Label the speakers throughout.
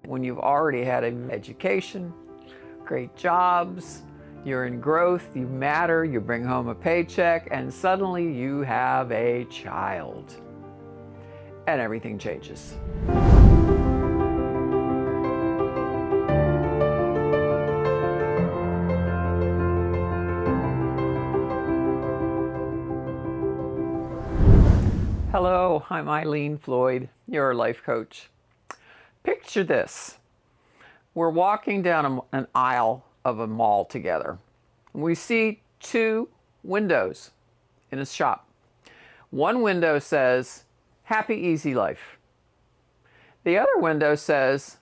Speaker 1: when you've already had an education, great jobs, you're in growth, you matter, you bring home a paycheck, and suddenly you have a child. And everything changes. Hello, I'm Eileen Floyd, your life coach. Picture this. We're walking down an aisle of a mall together. We see two windows in a shop. One window says, Happy Easy Life. The other window says,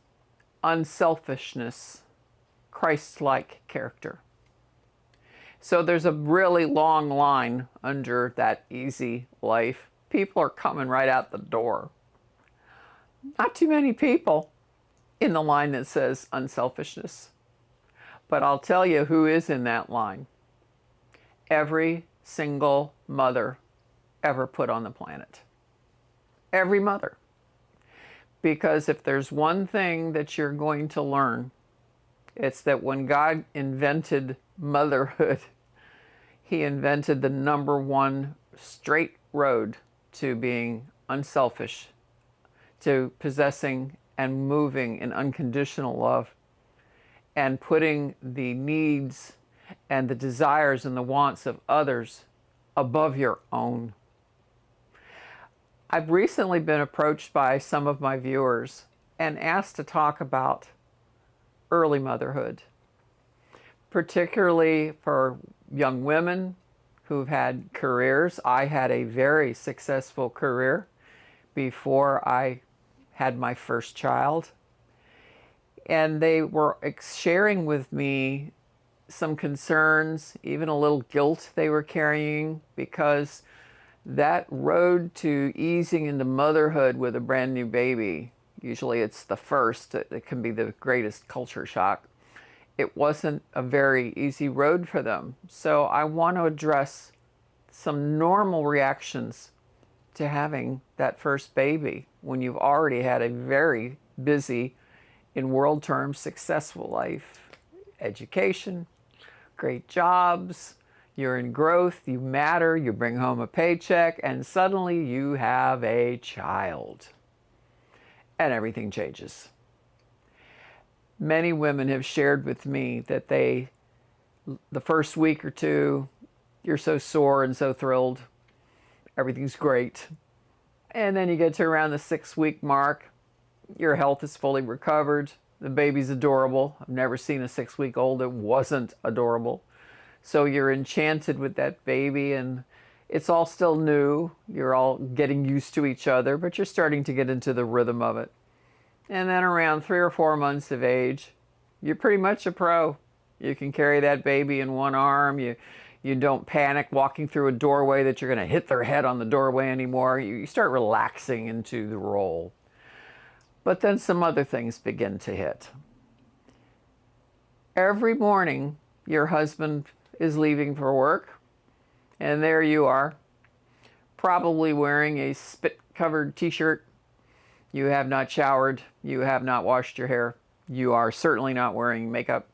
Speaker 1: Unselfishness, Christ-like character. So there's a really long line under that easy life. People are coming right out the door. Not too many people in the line that says unselfishness. But I'll tell you who is in that line. Every single mother ever put on the planet. Every mother. Because if there's one thing that you're going to learn, it's that when God invented motherhood, He invented the number one straight road to being unselfish, to possessing and moving in unconditional love, and putting the needs and the desires and the wants of others above your own. I've recently been approached by some of my viewers and asked to talk about early motherhood, particularly for young women who've had careers. I had a very successful career before I had my first child. And they were sharing with me some concerns, even a little guilt they were carrying, because that road to easing into motherhood with a brand new baby, usually it's the first, it can be the greatest culture shock. It wasn't a very easy road for them. So I want to address some normal reactions to having that first baby when you've already had a very busy, in world terms, successful life, education, great jobs, you're in growth, you matter, you bring home a paycheck, and suddenly you have a child. And everything changes. Many women have shared with me that the first week or two, you're so sore and so thrilled, everything's great. And then you get to around the 6-week mark, your health is fully recovered, the baby's adorable. I've never seen a 6-week-old that wasn't adorable. So you're enchanted with that baby, and it's all still new. You're all getting used to each other, but you're starting to get into the rhythm of it. And then around 3 or 4 months of age, you're pretty much a pro. You can carry that baby in one arm. You don't panic walking through a doorway that you're going to hit their head on the doorway anymore. You start relaxing into the role. But then some other things begin to hit. Every morning, your husband is leaving for work, and there you are, probably wearing a spit-covered t-shirt. You have not showered, you have not washed your hair, you are certainly not wearing makeup,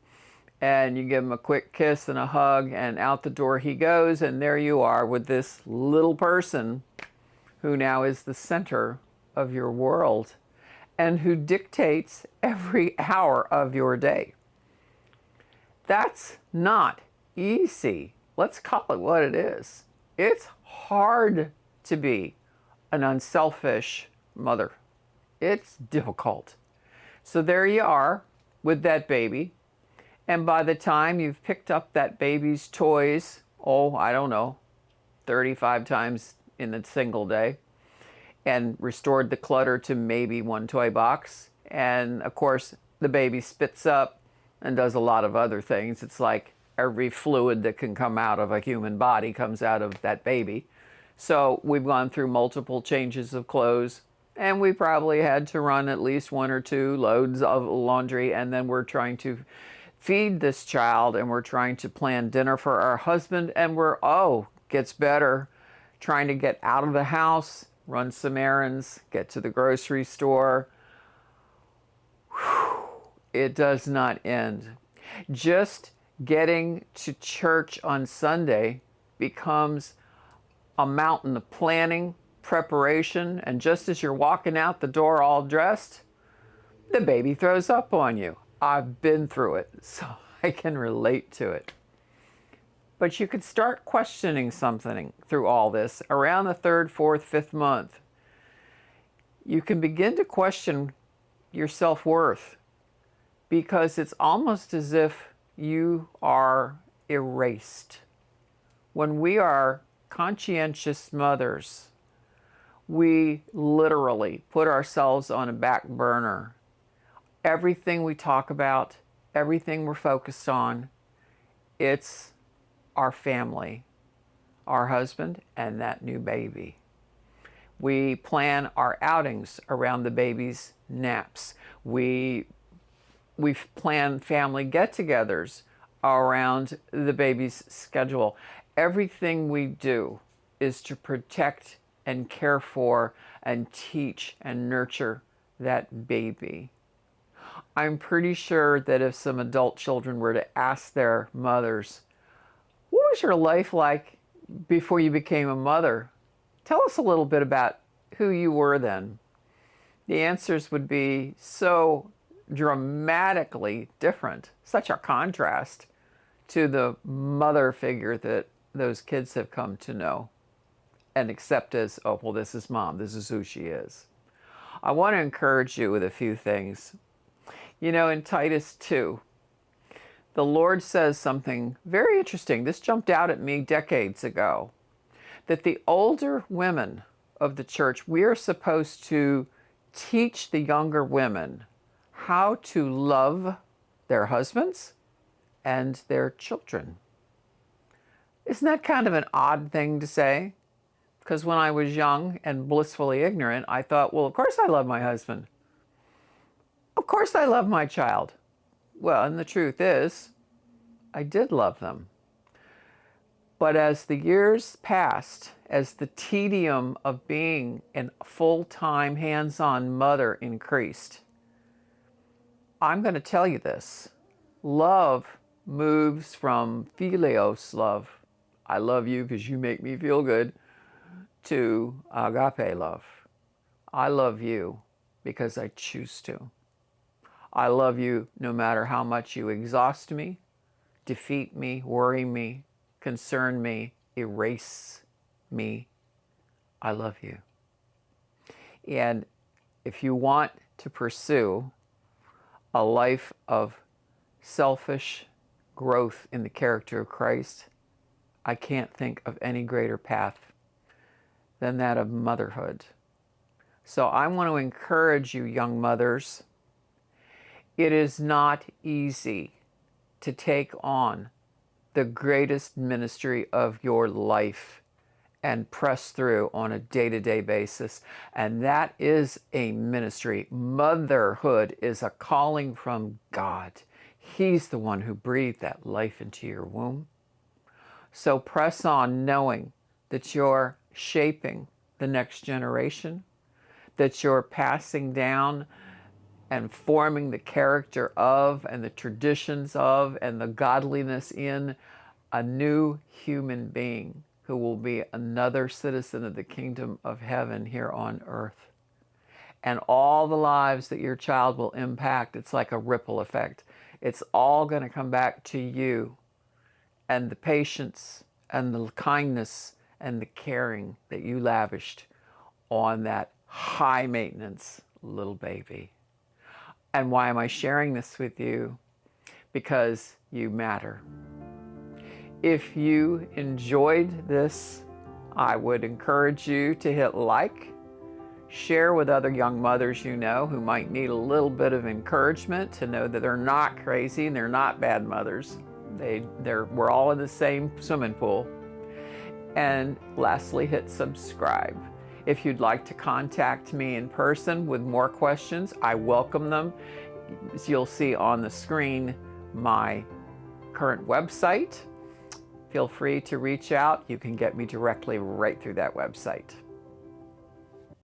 Speaker 1: and you give him a quick kiss and a hug, and out the door he goes, and there you are with this little person who now is the center of your world and who dictates every hour of your day. That's not easy. Let's call it what it is. It's hard to be an unselfish mother. It's difficult. So there you are with that baby. And by the time you've picked up that baby's toys, I don't know, 35 times in a single day, and restored the clutter to maybe one toy box, and of course the baby spits up and does a lot of other things. It's like every fluid that can come out of a human body comes out of that baby. So we've gone through multiple changes of clothes, and we probably had to run at least 1 or 2 loads of laundry, and then we're trying to feed this child, and we're trying to plan dinner for our husband, and we're, gets better, trying to get out of the house, run some errands, get to the grocery store. Whew. It does not end. Just getting to church on Sunday becomes a mountain of planning, preparation, and just as you're walking out the door all dressed, the baby throws up on you. I've been through it, so I can relate to it. But you could start questioning something through all this around the third, fourth, fifth month. You can begin to question your self-worth because it's almost as if you are erased. When we are conscientious mothers, we literally put ourselves on a back burner. Everything we talk about, everything we're focused on, it's our family, our husband, and that new baby. We plan our outings around the baby's naps. We've planned family get-togethers around the baby's schedule. Everything we do is to protect and care for and teach and nurture that baby. I'm pretty sure that if some adult children were to ask their mothers, what was your life like before you became a mother? Tell us a little bit about who you were then. The answers would be so dramatically different, such a contrast to the mother figure that those kids have come to know and accept as, oh, well, this is mom, this is who she is. I want to encourage you with a few things. You know, in Titus 2, the Lord says something very interesting. This jumped out at me decades ago, that the older women of the church, we are supposed to teach the younger women how to love their husbands and their children. Isn't that kind of an odd thing to say? Because when I was young and blissfully ignorant, I thought, well, of course I love my husband. Of course I love my child. Well, and the truth is, I did love them. But as the years passed, as the tedium of being a full-time, hands-on mother increased, I'm going to tell you this. Love moves from philios love, I love you because you make me feel good, to agape love. I love you because I choose to. I love you no matter how much you exhaust me, defeat me, worry me, concern me, erase me. I love you. And if you want to pursue a life of selfish growth in the character of Christ, I can't think of any greater path than that of motherhood. So I want to encourage you, young mothers. It is not easy to take on the greatest ministry of your life and press through on a day-to-day basis. And that is a ministry. Motherhood is a calling from God. He's the one who breathed that life into your womb. So press on knowing that you're shaping the next generation, that you're passing down and forming the character of and the traditions of and the godliness in a new human being who will be another citizen of the kingdom of heaven here on earth. And all the lives that your child will impact, it's like a ripple effect. It's all going to come back to you and the patience and the kindness and the caring that you lavished on that high maintenance little baby. And why am I sharing this with you? Because you matter. If you enjoyed this, I would encourage you to hit like, share with other young mothers you know who might need a little bit of encouragement to know that they're not crazy and they're not bad mothers. We're all in the same swimming pool. And lastly, hit subscribe. If you'd like to contact me in person with more questions, I welcome them. As you'll see on the screen, my current website. Feel free to reach out. You can get me directly right through that website.